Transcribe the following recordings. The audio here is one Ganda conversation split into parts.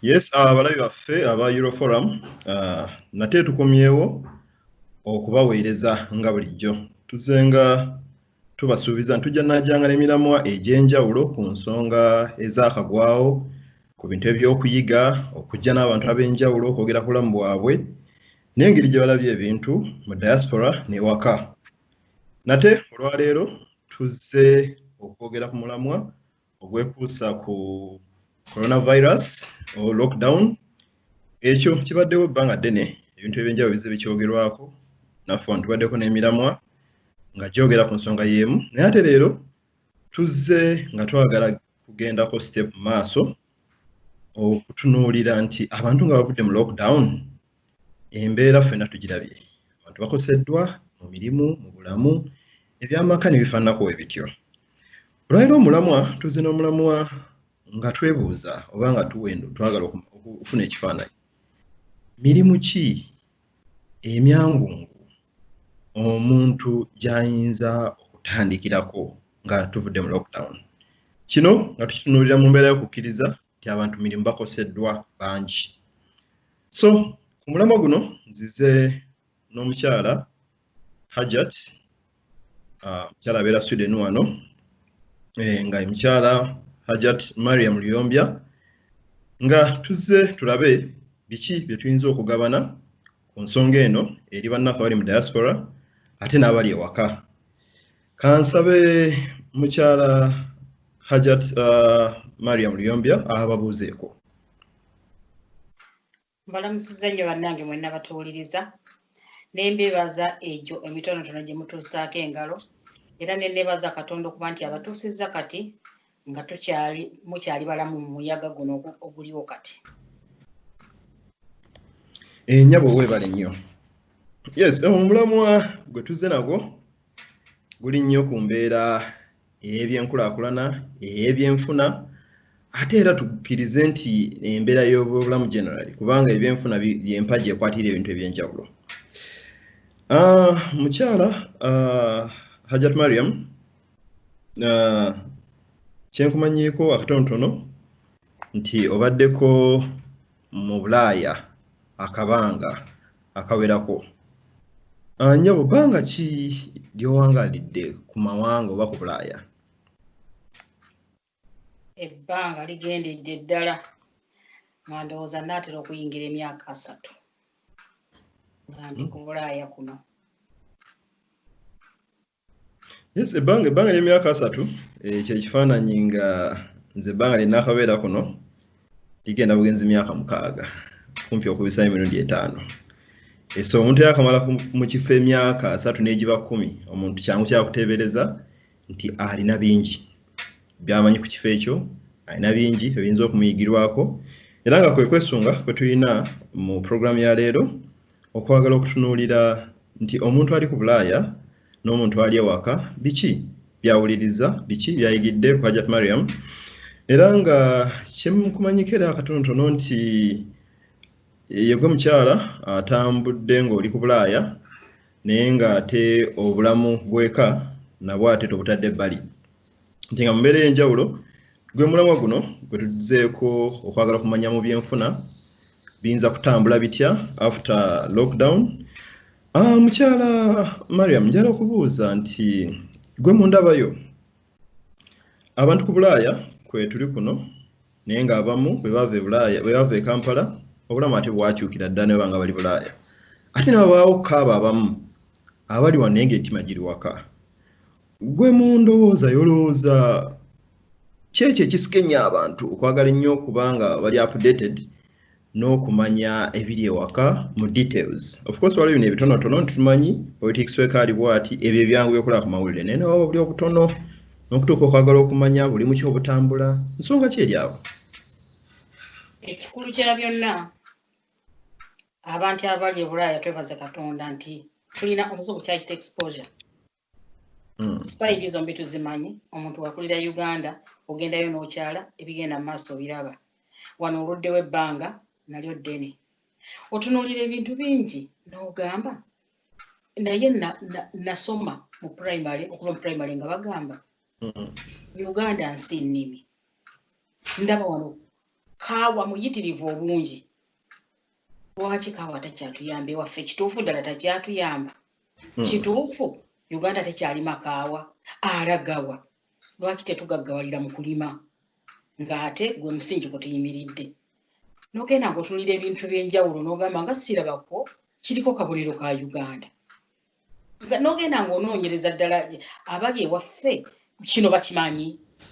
Yes, abalabi baffe aba Euroforum nate tukomyewo okubaweereza nga bulijjo. Tuzenga tubasuubiza ntujja najjanga emiramwa egy'enjawulo ku nsonga ezaakagwawo ku bintu eby'okuyiga okujja n'abantu ab'enjawulo okwogera ku bulamu bwabwe n'engeri gye balabye ebintu mu diaspora n'ewaka. Nate olwaleero tuzze okwogera ku mulamwa ogwekuusa ku coronavirus or lockdown. Ekyo kibaddewo ebbanga ddene, ebintu eby'enjawulo bizze bikyogerwako naffe wano tubaddeko n'emiramwa nga gyogera ku nsonga y'emu. Naye ate leero tuzze nga twagala kugendako step maaso okutunuulira nti abantu nga bavudde mu lockdown embeera ffenna tugirabye. Abantu bakoseddwa mu mirimu, mu bulamu, eby'amaka ne bifaananako we bityo. Olwaleero omulamwa tuzze n'omulamwa nga twebuuza oba nga twagala okufuna ekifaananyi. Mirimu ki emyangungu omuntu gy'ayinza okutandikirako nga tuvudde mu lockdown? Kino nga tukitunuulira mu mbeera y'okukkiriza nti abantu mirimu bakoseddwa bangi. So ku mulamwa guno nzize n'omukyala Hajat, mukyala abeera Sweden wano, nga mukyala Hajat Mariam Luyombya, nga tuzze tulabe biki bye tuyinza okugabana ku nsonga eno eri bannaffe abali mu diaspora ate n'abali ewaka. Kansabe mukyala Hajat Mariam Luyombya ababuuzeeko. Mbalamusizza nnyo bannange mwenna batuwuliriza ne mbeebaza egyo emitonotono gye mutuusaako engalo era ne neebaza Katonda okuba nti abatuusizza kati nga mukyali balamu mu muyaga guno oguliwo kati. Ennyabo weebale nnyo. Yes, omulamwa gwe tuzze nagwo guli nnyo ku mbeera ey'ebyenkulaakulana, ey'ebyenfuna, ate era tukkirize nti embeera y'obulamu generally kubanga ebyenfuna y'empagi ekwatira ebintu eby'enjawulo. Mukyala Hajat Mariam, kyenkumanyiiko akatonotono nti obaddeko mu Bulaaya akabanga akawerako. Nnyabo, bbanga ki ly'owangaalidde ku mawanga oba ku Bulaaya? Ebbanga ligendedde ddala nga ndowooza naatera okuyingira emyaka 3 nga ndi ku Bulaaya kuno. Yes, ebbanga ly'emyaka 3 ekyo ekifaananyi nga nze ebbanga lye naakabeera kuno ligenda bugenzi myaka 6 kumpi okubisa emirundi 5. So omuntu yakamala mu kifo emyaka 3 n'egiba 10, omuntu kyangu kyakuteebereza nti alina bingi by'amanyi ku kifo ekyo, alina bingi ebiyinza okumuyigirwako, era nga kwe kwesunga kwe tulina mu programu ya leero okwagala okutunuulira nti omuntu ali ku Bulaaya n'omuntu ali ewaka biki byawuliriza, biki byayigidde ku Hajat Mariam, era nga kyemukumanyikira akatonotono nti yegwe mukyala atambudde ng'oli ku Bulaaya naye ng'ate obulamu bw'eka nabwo ate tobutadde ebbali. Nti nga mu mbeera ey'enjawulo gwe mulamwa guno gwe tuzzeeko okwagala okumanya mu byenfuna biyinza kutambula bitya after lockdown. Mukyala Mariam, njala okubuuza nti gwe mundabayo abantu ku Bulaaya kwe tuli kuno naye ng'abamu bwe bava e Kampala obulamu ate bwakyukira ddala ne banga bali Bulaaya, ate nabawaawo kaaba abamu abali wano naye ng'ettima giri waka. Gwe mu ndowooza yolowooza kyekyo ekisikenya abantu okwagala ennyo okubanga bali updated n'okumanya ebiri ewaka mu details? Of course waliwo bino ebitonotono tumanyi politics wekaali bwati ebyo ebyangu byokulaba ku mawulire, naye nawo buli obutono n'okutuuka okwagala okumanya buli mu kyobutambula, nsonga ki eri abo? Ekikulu kya byonna abantu abali e Bulaaya twebaze Katonda nti tulina omuzungu kyayita exposure. Side zombi tuzimanyi, omuntu wakulira Uganda ogendayo n'okyala ebigenda mu maaso biraba. Wano oluddewo ebbanga nalyo ddene. Otunuulira ebintu bingi n'ogamba naye nasoma mu primary, okuva mu primary nga bagamba Uganda nsi nnimi. Ndaba wano kaawa muyitirivu obungi lwaki kaawa takyatuyambe waffe kituufu ddala takyatuyamba kituufu Uganda tekyalima kaawa alagawa lwaki tetugaggawalira mu kulima ng'ate gwe musingi kwe tuyimiridde n'ogenda ng'otunulira ebintu by'enjawulo n'ogamba nga sirabako kiriko kabonero ka Uganda n'ogenda ng'onoonyereza ddala abali ewaffe kino bakimanyi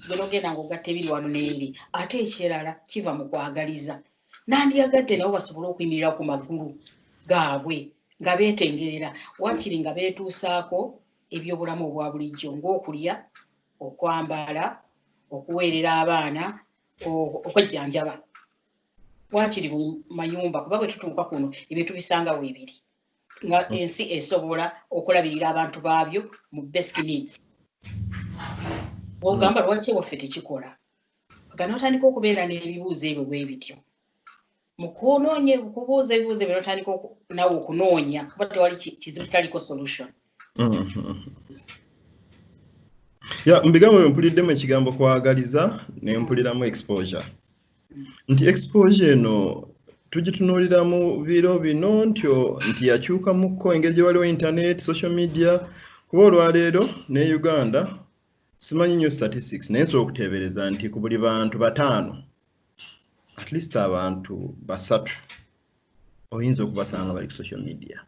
gwe n'ogenda ng'ogatta ebiri wano n'eri ate ekirala kiva mu kwagaliza nandiyagadde nabo basobole okuyimirira ku magulu gaabwe nga beetengerera wakiri nga beetuusaako ebyobulamu obwa bulijjo ng'okulya okwambala okuweerera abaana okwejjanjaba wakiri mu mayumba kuba bwe tutuuka kuno ebintu bisangawo ebiri nga ensi esobola okulabirira abantu baabyo mu basic needs ogamba lwaki waffe tekikola gano otandika okubeera n'ebibuuzo ebyo bwe bityo mukunoonye okubuuza ebibuuzo ebyo otandika nawe okunoonya kuba tewali kizibu kitaliko solution. Mbigambo mpuliddemu ekigambo kwagaliza ne mpuliramu exposure. Nti exposure eno tugitunuuliramu biro bino nti yakyukamukko engeri gye waliwo internet, social media, kuba olwaleero ne Uganda simanyi nnyo statistics naye nsobola okuteebereza nti ku buli bantu bataano at least abantu basatu oyinza okubasanga bali ku social media.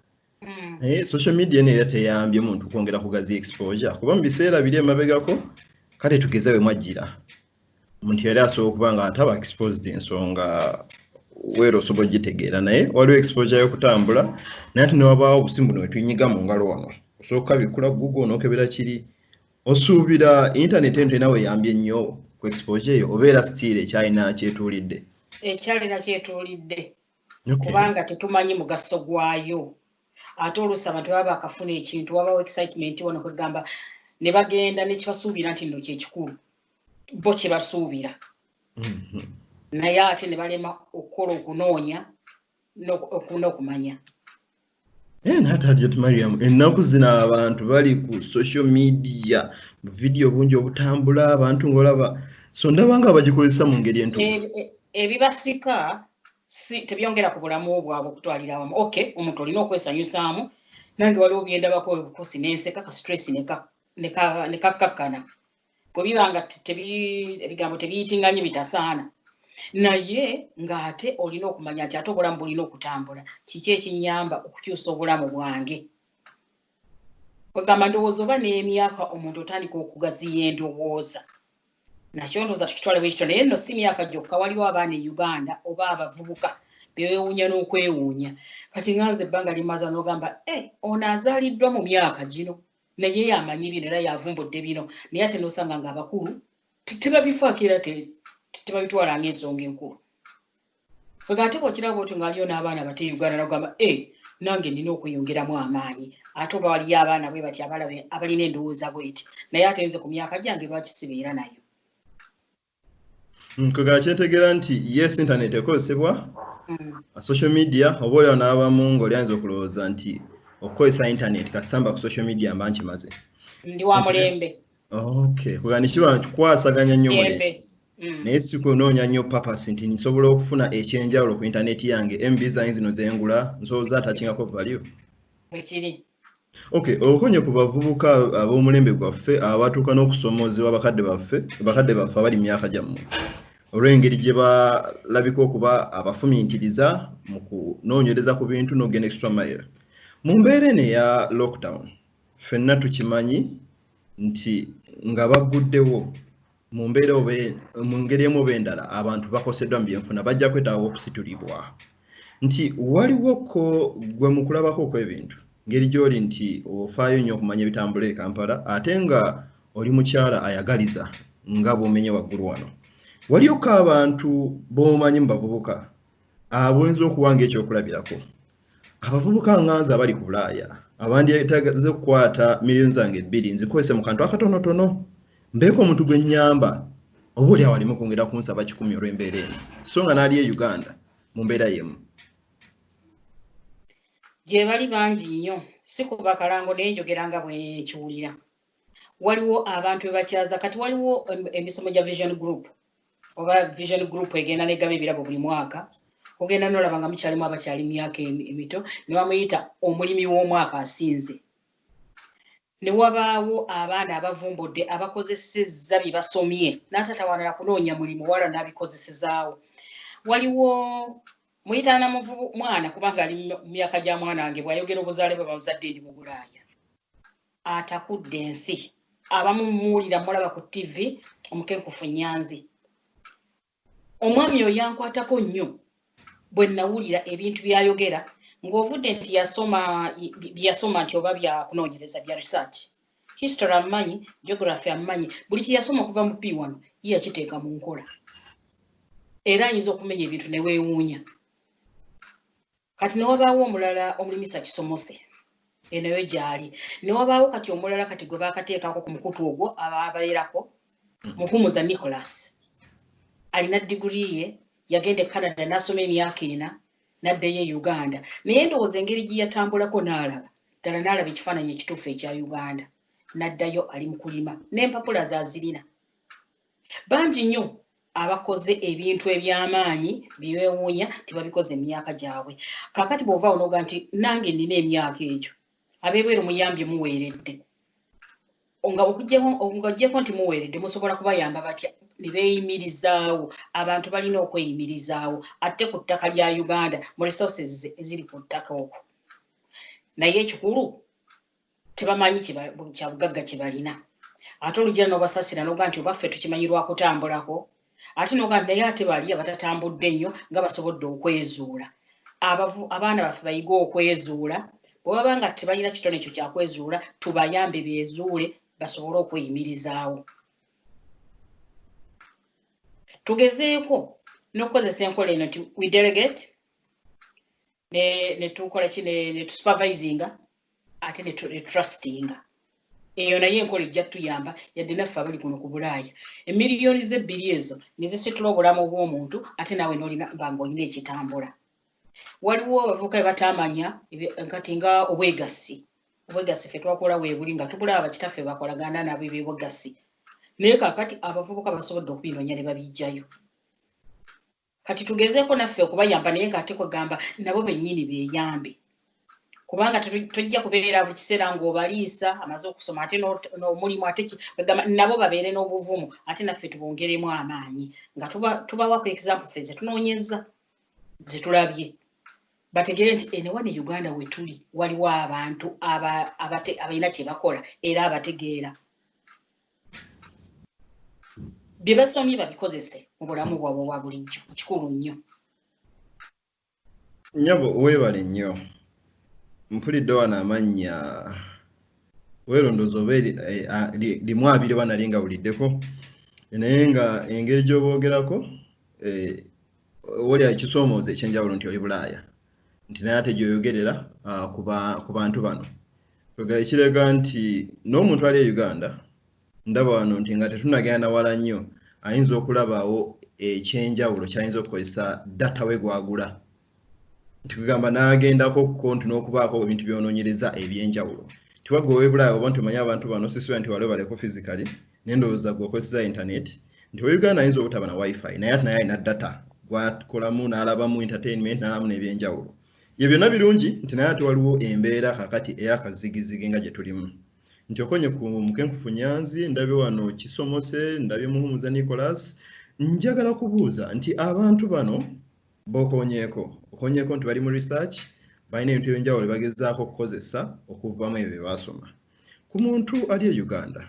Social media neera teyambye muntu kwongera kugazi exposure kuba mu biseera biri emabegako kale tugeze we mwajjira omuntu yali asobola okuba nga ataba exposed ensonga weero osobola gitegeera naye waliwo exposure y'okutambula naye ate ne wabaawo obusimbu ne tuyinyiga mu ngalo wano osooka bikula Google n'okebera kiri osuubira internet ento nawe yambye nnyo ku exposure eyo obeera still ekyalina kyetuulidde kubanga tetumanyi mugaso gwayo ate oluusi abantu baba bakafuna ekintu wabawo excitement wano kwegamba ne bagenda nekibasuubira nti nno kyekikulu bo kye basuubira naye ate ne balema okukola okunoonya n'okumanya. Natate Mariam ennaku zino abantu bali ku social media mu video bungi obutambula abantu ng'olaba so ndaba nga bagikozesa mu ngeri entuufu ebibasika tebyongera ku bulamu bwabwe okutwalira awamu. Okay, omuntu olina okwesanyusaamu nange waliwo byendabako obukosi n'enseka ka stress ne kakkakkana bwe biba nga ebigambo tebiyitinganye bitasaana naye ng'ate olina okumanya nti ate obulamu bulina okutambula kiki ekinyamba okukyusa obulamu bwange kwegamba ndowooza oba n'emyaka omuntu otandika okugaziya endowooza nakyo ndowooza tukitwala bwekityo naye nno si myaka gyokka waliwo abaana e Uganda oba abavubuka bewuunya n'okwewuunya kati nganze ebbanga limaza n'ogamba ono azaaliddwa mu myaka gino naye yamanyi bino era yavumbudde bino naye ate n'osanga ng'abakulu tebabifaako era tebabitwala ng'ensonga enkulu kwega ate bw'okiraba oti ng'aliyo n'abaana bate Uganda n'ogamba nange nina okweyongeramu amaanyi ate oba waliyo abaana bwe bati abalina endowooza bweti naye ate nze ku myaka gyange lwaki sibeera nayo. Kwega kyetegeera nti yes internet ekozesebwa social media oba olyawo n'abamu ng'olyanza okulowooza nti okukozesa internet kasamba ku social media mba nkimaze ndi wa mulembe. Okay, kwega nikiba kikwasaganya nnyo mulembe naye si kunoonya nnyo papasi nti nsobola okufuna ekyenjawulo ku internet yange MB zange zino zengula nsobola atakingako value bwekiri. Okay, okonye ku bavubuka ab'omulembe gwaffe abatuuka n'okusomoozebwa bakadde baffe abali mu myaka gyammwe olw'engeri gye balabika okuba abafumiitiriza mu kunoonyereza ku bintu n'ogenda extra mile mu mbeera eno eya lockdown ffenna tukimanyi nti nga bagguddewo mu mbeera mu ngeri emu oba endala abantu bakoseddwa mu byenfuna bajja kwetaaga okusitulibwa nti waliwoko gwe mu kulabako okw'ebintu ngeri gy'oli nti ofaayo nnyo okumanya ebitambula e Kampala ate nga oli mukyala ayagaliza nga bw'omenye waggulu wano waliyoko abantu b'omanyi mu bavubuka aboyinza okuwanga ekyokulabirako abavubuka nganza abali ku Bulaaya abandyetagaze okukwata miliyoni zange 2 nzikozese mu kantu akatonotono mbeeko omuntu gwe nnyamba oba oli awalimu kwongera kunsaba 10 olw'embeera eno so nga n'ali e Uganda mu mbeera yemu gye bali bangi nnyo si kuba kalango naye njogera nga bwe kiwulira waliwo abantu be bakyaza kati waliwo emisomo gya Vision Group oba vision group egenda negaba ebirabo buli mwaka ogenda nolaba nga mukyalimu abakyali myaka emito ne bamuyita omulimi w'omwaka asinze ne wabaawo abaana abavumbudde abakozesezza bye basomye n'atatawanala kunoonya mulimu wala n'abikozesezaawo waliwo muyitana muvubu mwana kubanga ali mu myaka gya mwana wange bw'ayogera obuzaale bwe bamuzadde ndi mu Bulaaya atakudde ensi abamu muwulira mulaba ku TV omukenkufu Nyanzi omwami oyo yankwatako nnyo bwe nawulira ebintu byayogera ng'ovudde nti yasoma nti oba bya kunoonyereza bya research history amanyi geography amanyi buli kiyasoma okuva mu P1 ye yakiteeka mu nkola era ayinza okumenya ebintu ne weewuunya kati ne wabaawo omulala omulimisa Kisomose enayo gyali ne wabaawo kati omulala kati gwe baakateekako ku mukutu ogwo ababeerako Muhumuza Nicholas alina diguri ye yagenda e Canada n'asoma emyaka 4 n'addayo e Uganda naye ndowooza engeri gye yatambulako n'alaba ddala n'alaba ekifaananyi ekituufu ekya Uganda n'addayo ali mu kulima n'empapula zaazirina bangi nnyo abakoze ebintu eby'amaanyi bibeewuunya tibabikoze mu myaka gyabwe kaakati bw'ovaawo n'oga nti nange nnina emyaka egyo abeebweru muyambye muweeredde nga oggyeko nti muweeredde musobola kubayamba batya ne beeyimirizaawo abantu balina okweyimirizaawo ate ku ttaka lya Uganda mu resources eziri ku ttaka okwo naye ekikulu tebamanyi kya bugagga kye balina ate olugira n'obasasira n'oga nti obaffe tukimanyi lwa kutambulako ate n'oga nti naye ate bali abatatambudde nnyo nga basobodde okwezuula abaana baffe bayiga okwezuula bwe baba nga tebalina kitone ekyo kyakwezuula tubayambe beezuule basobole okweyimirizaawo tugezeeko n'okukozesa enkola eno nti we delegate ne tukola ki ne tusupervisinga ate ne trustinga eyo naye enkola ejja tuyamba yadde naffe abali kuno ku Bulaaya emiliyoni z'ebbiri ezo ne zisitula obulamu bw'omuntu ate naawe n'olina banga olina ekitambula waliwo abavubuka be bataamanya kati nga obwegassi ffe twakola weebuli nga tubulaba bakitaffe bakolagana nabo ebyobwegassi naye kaakati abavubuka basobodde okubinoonya ne babijjayo kati tugezeeko naffe okubayamba naye ng'ate kwegamba nabo bennyini beeyambe kubanga tojja kubeera buli kiseera ng'obaliisa amaze okusoma ate n'omulimu ate nabo babeere n'obuvumu ate naffe tubongeremu amaanyi nga tubawako example ffe ze tunoonyeza ze tulabye bategere nti ene wano Uganda we tuli waliwo abantu abalina kye bakola era abategeera bye basomye babikozese mu bulamu bwabwe obwa bulijjo kikulu nnyo nnyabo weebale nnyo mpulidde wano amannya weerondooza oba limu abiri oba nali nga wuliddeko naye nga engeri gy'oboogerako oli ekisoomooza ekyenjawulo nti oli Bulaaya nti naye ate gy'oyogerera ku bantu bano ekirega nti n'omuntu ali e Uganda ndaba wano nti nga tetunagenda wala nnyo ayinza okulabaawo ekyenjawulo kyayinza okukozesa data we gwagula nti kugamba n'agendako ku konti n'okubaako ebintu byonoonyereza ebyenjawulo tiwagga ow'e Bulaaya oba nti omanyi abantu bano sisibwa nti wali obaleko physically naye ndowooza gweokozesa internet nti we Uganda ayinza obutaba na wifi naye ate naye alina data gwakolamu n'alabamu entertainment n'alabamu n'ebyenjawulo ye byonna birungi nti naye ate waliwo embeera kakati ey'akazigizigi nga gye tulimu nti okonye ku Mukenkufu Nyanzi ndabye wano Kisomose ndabye Muhumuza Nicholas njagala kubuuza nti abantu bano bokonyeeko nti bali mu research balina ebintu ebyenjawulo bagezaako okukozesa okuvaamu ebyo bye baasoma ku muntu ali e Uganda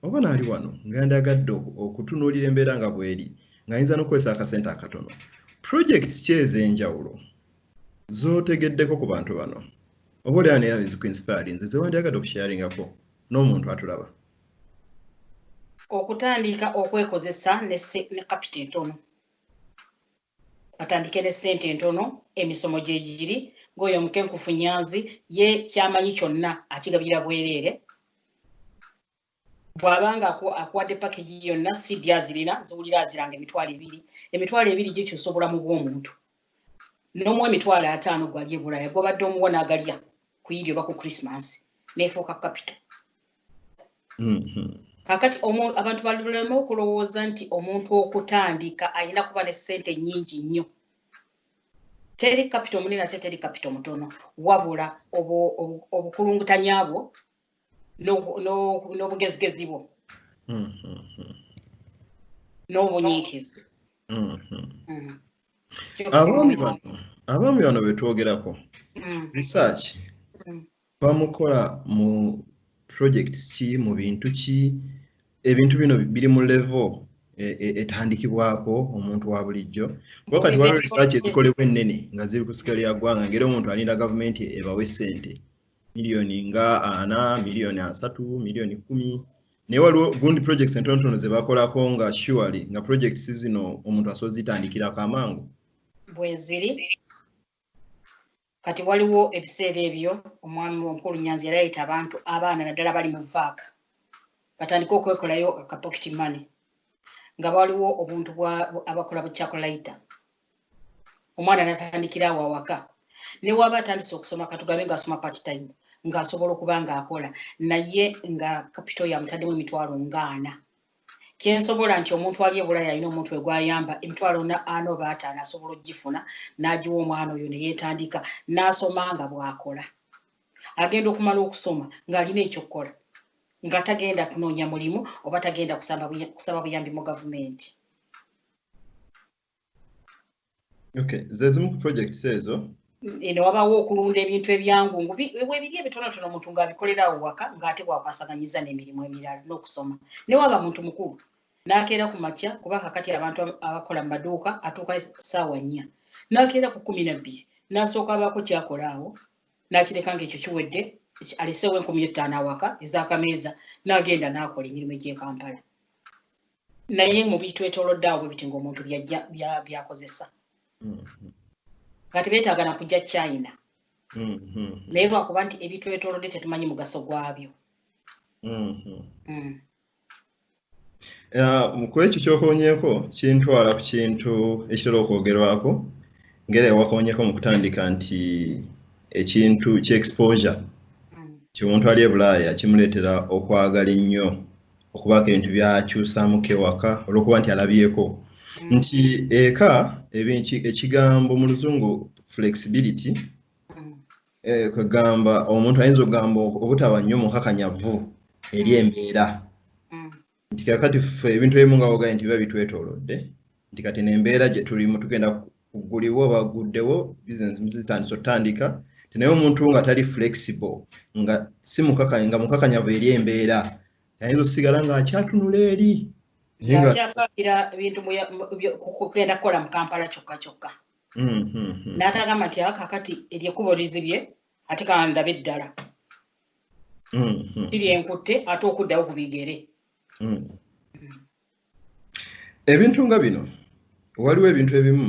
oba naali wano nga ndagadde okutunuulira embeera nga bweri ng'ayinza n'okukozesa akasente akatono projects ki ez'enjawulo z'otegeddeko ku bantu bano oba oli ani ezikuinspire nze zewandyagadde okusharingako n'omuntu atulaba okutandika okwekozesa ne capital entono batandike ne ssente entono emisomo gye giri ng'oyo Mukenkufu Nyanzi ye kyamanyi kyonna akigabira bwereere bw'abanga akuwadde package yonna CD azirina ziwulira aziranga emitwalo ebiri gikyusa obulamu bw'omuntu n'omuwa emitwalo 5 gwali e Bulaaya gwobadde omuwa n'agalya ku Eid oba ku Christmas neefuuka capital kakati abantu balema okulowooza nti omuntu okutandika alina kuba ne ssente nnyingi nnyo. Teri capital munene ate teri capital mutono, wabula obukulungutanya bwo n'obugezigezi bwo n'obunyiikivu. Abaami bano betwogerako research bamukola mu projects ki, mu bintu ki, ebintu bino biri mu level etandikibwako omuntu wa bulijjo. Wakati waliwo research ezikolebwa ennene nga ziri ku sikali ya ggwanga, ngeri omuntu alinda gavumenti ebawe ssente miliyoni nga 4, miliyoni 3, miliyoni 10. Naye waliwo gundi projects entonotono ze bakolako nga surely nga projects zino omuntu asobola zitandikirako amangu. Bwe ziri kati waliwo ebiseera ebyo omwami omukulu Nyanzi yaleeta abantu abaana naddala bali mu vaaka batandika okwekolayo ka pocket money nga waliwo obuntu abakola bukyakulaita omwana natandikira awo awaka ne waba atandise okusoma katugabe ng'asoma part time ng'asobola okuba ng'akola naye nga capital yamutaddemu emitwalo nga 4. Kyensobola nti omuntu ali ebulaya alina omuntu we gwayamba emitwalo 4 oba 5 asobola ogifuna n'agiwa omwana oyo ne yeetandika n'asoma nga bw'akola. Agenda okumala okusoma ng'alina ekyokukola nga tagenda kunoonya mulimu oba tagenda kusaba buyambi mu gavumenti. Okay, zezimu ku projects ezo. Eno wabawo okulunda ebintu ebyangungu biri ebitonotono omuntu ng'abikolera waka ng'ate bw'akwasaganyiza n'emirimu emirala n'okusoma. Ne waba muntu mukulu n'akeera ku makya kuba kakati abantu abakola mu maduuka atuuka ssaawa 4 n'akeera ku 12 n'asooka abaako kyakolaawo n'akireka ng'ekyo kiwedde aliseewo 15,000 awaka ez'akameeza n'agenda n'akola emirimu egy'e Kampala. Naye mu bitwetoolodde awo bwe biti ng'omuntu byakozesa. Kati beetaagana kujja China. Naye lwakuba nti ebitwetoolodde tetumanyi mugaso gwabyo. Ku ekyo ky'okoonyeeko kintwala ku kintu ekitera okwogerwako ngeri ewakoonyeko mu kutandika nti ekintu ky'exposure ky'omuntu ali e Bulaaya kimuleetera okwagala ennyo okubaako ebintu byakyusaamuko ewaka olw'okuba nti alabyeko nti eka ekigambo mu luzungu flexibility kwegamba omuntu ayinza okugamba obutaba nnyo mukakanyavu eri embeera nti kakati ebintu ebimu nga wogaye nti biba bitwetoolodde nti kati n'embeera gye tulimu tugenda kugulibwa baguddewo bizinesi zitandise otandika naye omuntu nga tali flexible nga si mukakanyavu eri embeera ayinza osigala ng'akyatunula eri akyakakira ebintu kugenda kukola mu Kampala kyokka. N'atagamba nti kakati eryekkubo lizibye ate kandabe eddala kiri enkutte ate okuddawo ku bigere. Ebintu nga bino waliwo ebintu ebimu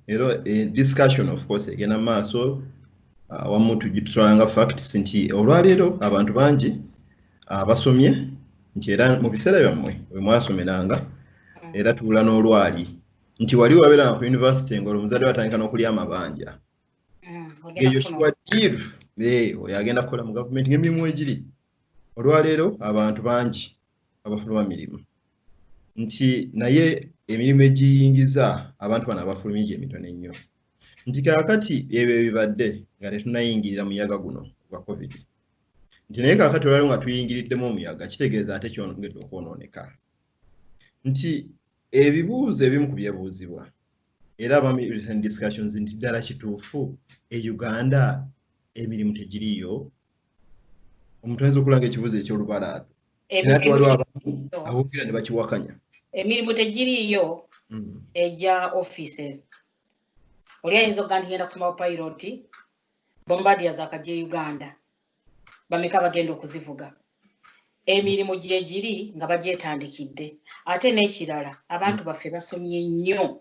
era discussion of course egenda mu maaso wamu tugitwalanga facts nti olwaleero abantu bangi basomye nti era mu biseera byammwe bwe mwasomeranga era tuula n'olwali nti wali wabeeranga ku university ng'olwo omuzadde watandika n'okulya amabanja eyo kiwaddiru oyo agenda kukola mu gavumenti ng'emirimu egiri. Olwaleero abantu bangi abafuluma mirimu nti naye emirimu egiyingiza abantu bano abafulumye gye mitono ennyo nti kaakati ebyo bibadde nga tetunayingirira muyaga guno gwa COVID nti naye kaakati olwaliwo nga tuyingiriddemu omuyaga kitegeeza ate kyongedde okwonooneka nti ebibuuzo ebimu ku byebuuzibwa era abamu written discussions nti ddala kituufu Uganda emirimu tegiriyo. Omuntu ayinza okulanga ekibuuzo eky'olubalaado era waliwo abantu aboogera ne bakiwakanya. Emirimu tegiriyo ejja offices. Oli ayinza okugamba nti ngenda kusoma pilot Bombardiers akajja Uganda bameka bagenda okuzivuga. Emirimu gye giri nga bagyetandikidde ate n'ekirala abantu baffe basomye nnyo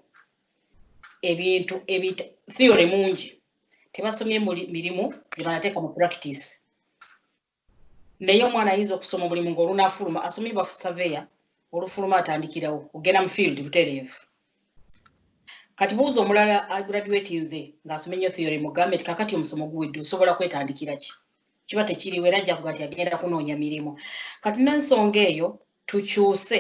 ebintu theory mungi tebasomye mirimu gye banateeka mu practice. Naye omwana ayinza okusoma omulimu ng'olunaafuluma asomye ba surveyor olufuluma atandikirawo ogenda mu field butereevu. Kati buuza omulala agraduatinze ng'asomye nnyo theory mugambe nti kakati omusomo guwedde osobola kwetandikira ki? Kiba tekiriwo era ajja kuga nti agenda kunoonya mirimu. Kati n'ensonga eyo tukyuse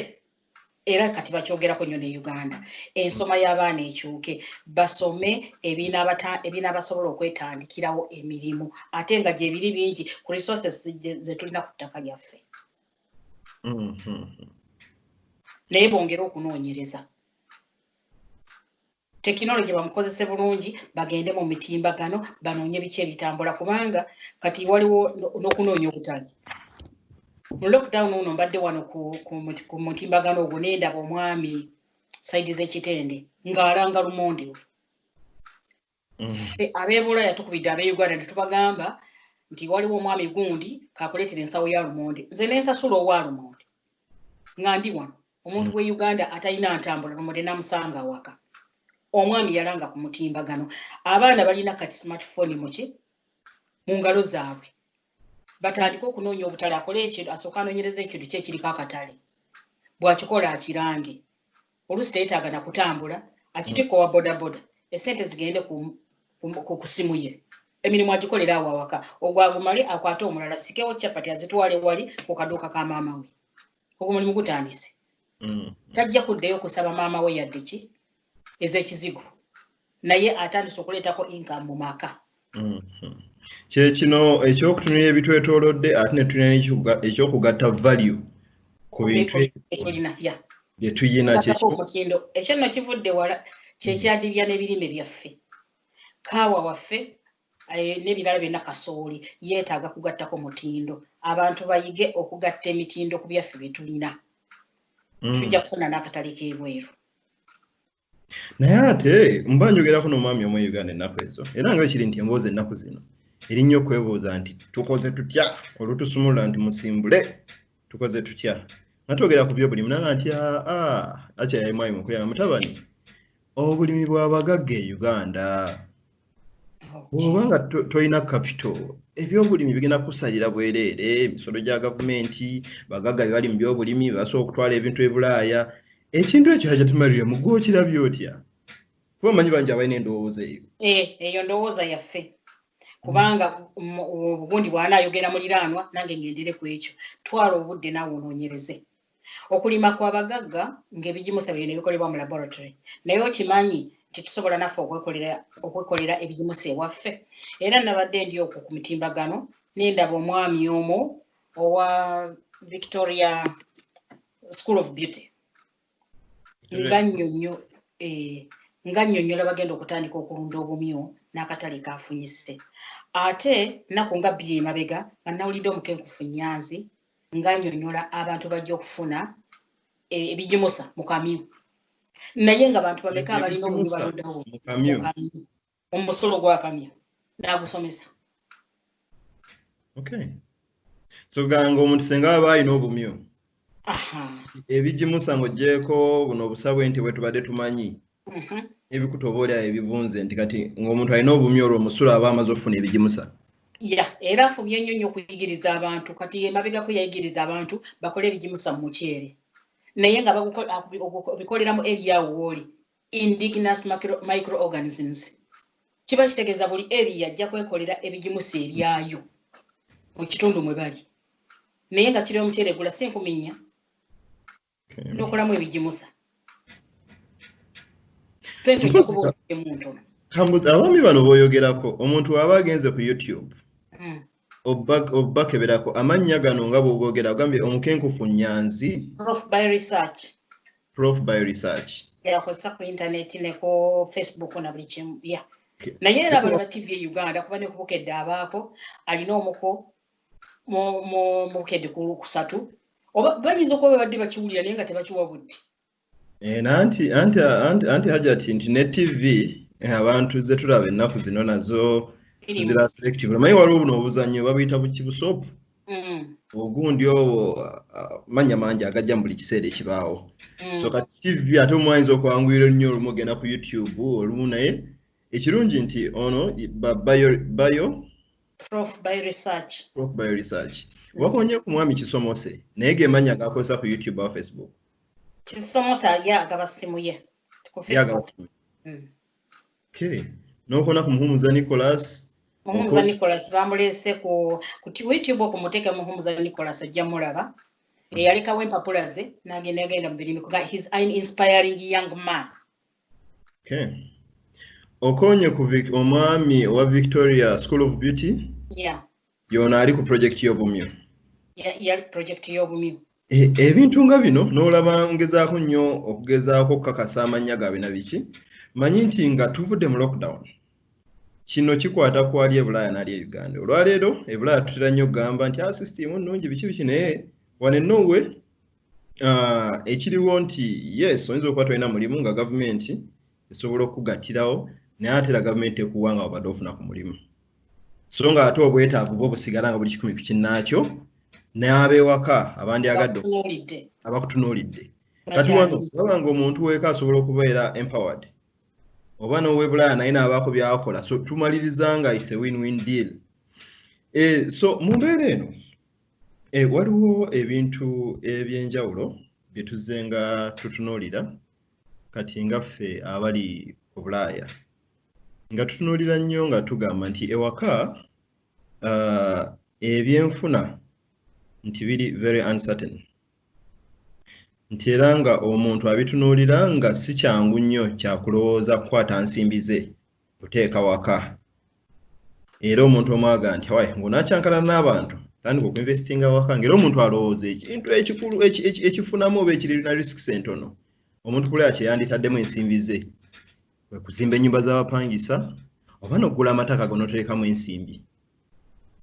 era kati bakyogerako nnyo ne Uganda ensoma y'abaana ekyuke basome ebiina basobola okwetandikirawo emirimu ate nga gye biri bingi ku resources ze tulina ku ttaka lyaffe naye bongera okunoonyereza tekinologi bamukozese bulungi bagende mu mitimbagano banoonye biki ebitambula kubanga kati waliwo n'okunoonya obutali mu lockdown uno mbadde wano ku mutimbagano ogwo nendaba omwami saidi z'ekitende ng'alanga lumonde ab'ebulaya tukubidde ab'Uganda ne tubagamba nti waliwo omwami gundi kakuleetera ensawo ya lumonde nze nensasula owa lumonde nga ndi wano omuntu w'e Uganda atalina ntambula lumonde namusanga waka omwami yalanga ku mutimbagano abaana balina kati smartphone mu ngalo zaabwe batandika okunoonya obutale akole ekintu asooka anoonyereza ekintu kye kiriko akatale bw'akikola akirange oluusi teetaaga na kutambula akitikko wa bodaboda essente zigende ku simu ye emirimu agikolera awo awaka ogwagumale akwate omulala sikewo capati azitwale wali ku kaduuka ka maama we ogwo mulimu gutandise tajja kuddeyo kusaba maama we yadde ki ez'ekizigo naye atandise okuleetako income mu maka kino ekyokutunira ebitwetoolodde ate ne tulina ekyokugatta value ku bintu bye tuyina ekyo nno kivudde wala kyekyadibya n'ebirime byaffe kaawa waffe n'ebirala byonna kasooli yeetaaga kugattako mutindo abantu bayige okugatta emitindo ku byaffe bye tulina tujja kufuna n'akatale k'ebweru naye ate mba njogerako n'omwami omu Uganda ennaku ezo era nga ekiri nti emboozi ennaku zino eri nnyo okwebuuza nti tukoze tutya olutusumulula nti musimbule tukoze tutya nga twogera ku byobulimi nanga nti akyaye mwami mukulu yange mutabani obulimi bw'abagagga e Uganda bw'oba nga tolina capital ebyobulimi bigenda kusalira bwereere emisolo gya gavumenti bagagga bye bali mu byobulimi basobola okutwala ebintu e Bulaaya ekintu ekyo kyatumalire mu gw'okirabye otya kuba manyi bangi abalina endowooza eyo eyo ndowooza yaffe kubanga obugundi bw'anaayogera muliraanwa nange ngendere ku ekyo twala obudde naawe onoonyereze okulima kw'abagagga ng'ebigimusa bino ebikolebwa mu laboratory naye okimanyi nti tusobola naffe okwekolera ebigimusa ewaffe era nabadde ndi okwo ku mitimbagano nendaba omwami omu owa Victoria School of Beauty nga nnyonnyola bagenda okutandika okulunda obumyu n'akatale kafunyise ate nnaku nga bbiri emabega nga nawulidde omukenkufu Nyanzi nga nnyonnyola abantu bajja okufuna ebigimusa mu kamyu naye nga abantu bameka abalina obumyu balondawo omusolo gwa kamyu n'agusomesa so ganga omuntu senga aba alina obumyu ebigimusa ng'oggyeko buno obusabwe nti bwe tubadde tumanyi ebikutoboolya ebivunze nti kati ng'omuntu alina obumyu olwo omusolo aba amaze okufuna ebigimusa era afubye nnyo nnyo okuyigiriza abantu kati emabegako yayigiriza abantu bakole ebigimusa mu muceere naye nga bikolera mu area awo wooli indigenous microorganisms kiba kitegeeza buli area ajja kwekolera ebigimusa ebyayo mu kitundu mwe bali naye nga kiri omuceere gula 5,000 n'okolamu ebigimusa kambuza abaami bano b'oyogerako omuntu aba agenze ku YouTube obbakeberako amannya gano nga bw'ogogera ogambye omukenkufu Nyanzi Prof by research yakozesa ku internet ne ku Facebook na buli kimu naye era bano ba TV e Uganda kuba ne ku bukedde abaako alina omuko mu bukedde ku 3 oba bayinza okuba badde bakiwulira naye nga tebakiwa budde anti hajati nti ne TV abantu ze tulaba ennaku zino nazo zira selective naye waliwo buno obuzannyo babuyita bukibusopu ogundi obwo manya mangi agajja mu buli kiseera ekibaawo so kati TV ate omwayinza okwanguyira nnyo olumu ogenda ku YouTube olumu naye ekirungi nti ono Prof by research wakonye ku mwami Kisomose naye ge manya gakozesa ku YouTube wa Facebook Kisomose agaba simu ye ku Facebook nokona ku Muhumuza Nicholas bamulese ku YouTube okumuteka Muhumuza Nicholas ajja mulaba Yalekawo empapula ze n'agenda mu birime kuga he's an inspiring young man. Okay. Okonye ku omwami wa Victoria School of Beauty. Yeah. Yona ali ku project y'obumyu. Yeah, project y'obumyu. Ebintu nga bino n'olaba ngezaako nnyo okugezaako okukakasa amannya gaabwe na biki. Manyi nti nga tuvudde mu lockdown. Kino kikwata ku ali e Bulaaya n'ali e Uganda. Olwaleero e Bulaaya tutera nnyo okugamba nti system nnungi biki naye wane nnowe ekiriwo nti yes oyinza okuba tolina mulimu nga gavumenti esobola okugattirawo naye ate era gavumenti ekuwanga obadde ofuna ku mulimu. So nga ate obwetaavu bwo busigala nga buli kikumi ku kinnaakyo n'abewaka abandyagadde abakutunuulidde. Kati wano olaba ng'omuntu weeka asobola okubeera empowered. Oba n'ow'e Bulaaya naye n'abaako by'akola. So tumaliriza nga it's a win-win deal. So mu mbeera eno waliwo ebintu ebyenjawulo bye tuzze nga tutunuulira kati nga ffe abali ku Bulaaya. Nga tutunuulira nnyo nga tugamba nti ewaka ebyenfuna nti biri very uncertain. Nti era nga omuntu abitunuulira nga si kyangu nnyo kyakulowooza kukwata nsimbi ze kuteeka waka. Era omuntu omwaga nti wayi ng'onaakyankalana n'abantu tandika okuinvestinga waka ng'era omuntu alowooza ekintu ekikulu ekifunamu oba ekirina risks entono. Omuntu kulaya kyeyanditaddemu ensimbi ze. Kwe kuzimba ennyumba z'abapangisa oba n'okugula amataka gonoteekamu ensimbi.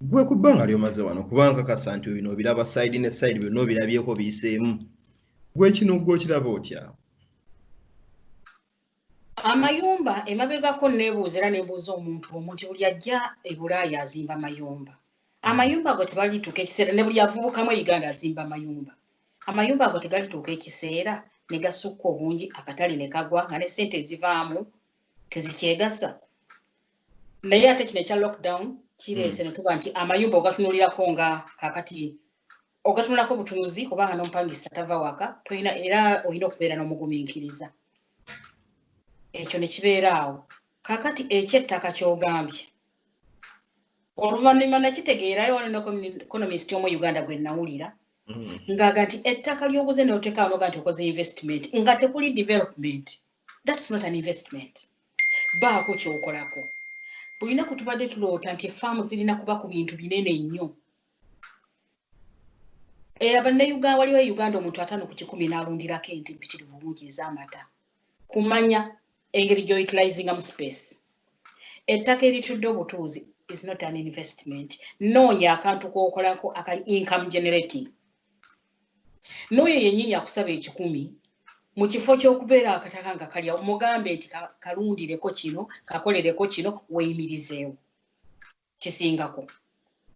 Gwe ku bbanga ly'omaze wano kubanga kakasa nti bino obiraba side ne side byonna obirabyeko biyiseemu. Gwe kino gw'okiraba otya? Amayumba emabegako neebuuza era neebuuza omuntu buli ajja e Bulaaya azimba amayumba. Amayumba ago tebalituuka ekiseera ne buli avubukamu e Uganda azimba amayumba. Amayumba ago tegalituuka ekiseera ne gasukka obungi akatale ne kagwa nga ne ssente ezivaamu tezikyegasa. Naye ate kino ekya lockdown kireese ne tuba nti amayumba ogatunuulirako nga kakati ogatunulako obutunuzi kubanga n'omupangisa tava waka era olina okubeera n'omugumiikiriza. Ekyo ne kibeera awo. Kakati eky'ettaka ky'ogambye. Oluvannyuma nakitegeerayo n'economist y'omu Uganda gwe nawulira ng'aga nti ettaka ly'oguze n'oteekawo n'oga nti okoze investment nga tekuli development. That's not an investment. Baako ky'okolako. Buli lunaku tubadde tuloota nti effaamu zirina kuba ku bintu binene nnyo. Bannayuganda waliwo e Uganda omuntu 5 ku 10 n'alundirako ente mpitirivu bungi ez'amata. Kumanya engeri gy'outilizingamu space. Ettaka eritudde obutuuzi is not an investment. Noonya akantu k'okolako akali income generating. N'oyo yennyini akusaba 10 mu kifo ky'okubeera akataka nga kalya omugambe nti kalundireko kino kakolereko kino weeyimirizeewo. Kisingako.